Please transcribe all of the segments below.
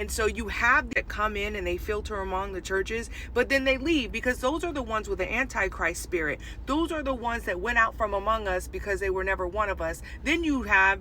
And so you have that come in and they filter among the churches, but then they leave because those are the ones with the Antichrist spirit. Those are the ones that went out from among us because they were never one of us. Then you have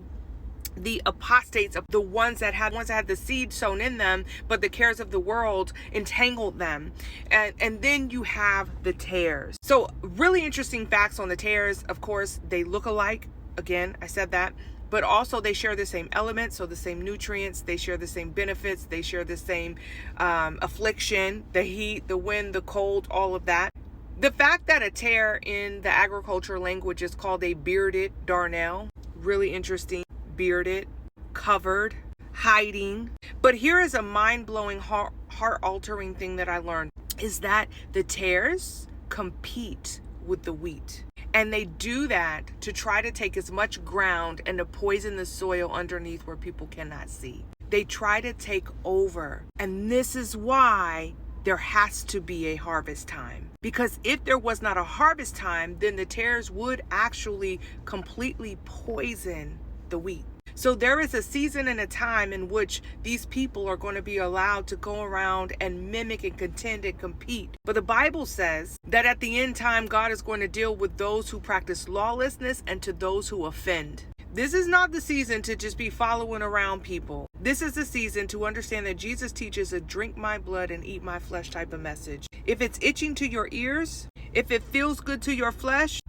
the apostates, of the ones that had the seed sown in them, but the cares of the world entangled them. And then you have the tares. So really interesting facts on the tares. Of course, they look alike. Again, I said that. But also they share the same elements, so the same nutrients, they share the same benefits, they share the same affliction, the heat, the wind, the cold, all of that. The fact that a tare in the agriculture language is called a bearded darnel, really interesting. Bearded, covered, hiding. But here is a mind-blowing, heart-altering thing that I learned, is that the tares compete with the wheat. And they do that to try to take as much ground and to poison the soil underneath where people cannot see. They try to take over. And this is why there has to be a harvest time. Because if there was not a harvest time, then the tares would actually completely poison the wheat. So there is a season and a time in which these people are going to be allowed to go around and mimic and contend and compete. But the Bible says that at the end time, God is going to deal with those who practice lawlessness and to those who offend. This is not the season to just be following around people. This is the season to understand that Jesus teaches a drink my blood and eat my flesh type of message. If it's itching to your ears, if it feels good to your flesh,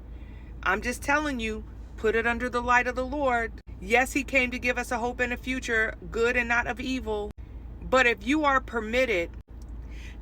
I'm just telling you, put it under the light of the Lord. Yes, he came to give us a hope and a future, good and not of evil. But if you are permitted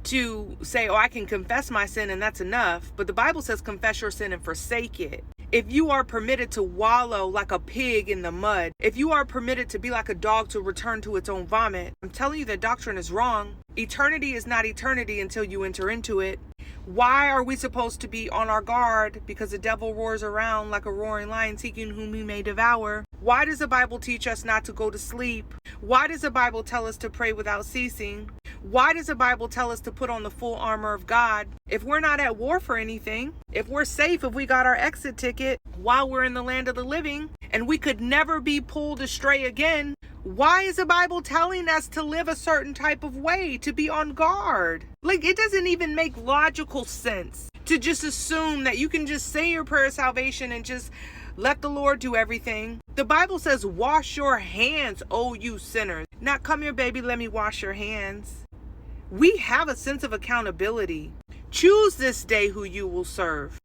to say, oh, I can confess my sin and that's enough. But the Bible says confess your sin and forsake it. If you are permitted to wallow like a pig in the mud, if you are permitted to be like a dog to return to its own vomit, I'm telling you that doctrine is wrong. Eternity is not eternity until you enter into it. Why are we supposed to be on our guard? Because the devil roars around like a roaring lion seeking whom he may devour. Why does the Bible teach us not to go to sleep? Why does the Bible tell us to pray without ceasing? Why does the Bible tell us to put on the full armor of God? If we're not at war for anything, if we're safe, if we got our exit ticket while we're in the land of the living, and we could never be pulled astray again, why is the Bible telling us to live a certain type of way, to be on guard? Like, it doesn't even make logical sense to just assume that you can just say your prayer of salvation and just let the Lord do everything. The Bible says, wash your hands, O you sinners. Not come here, baby, let me wash your hands. We have a sense of accountability. Choose this day who you will serve.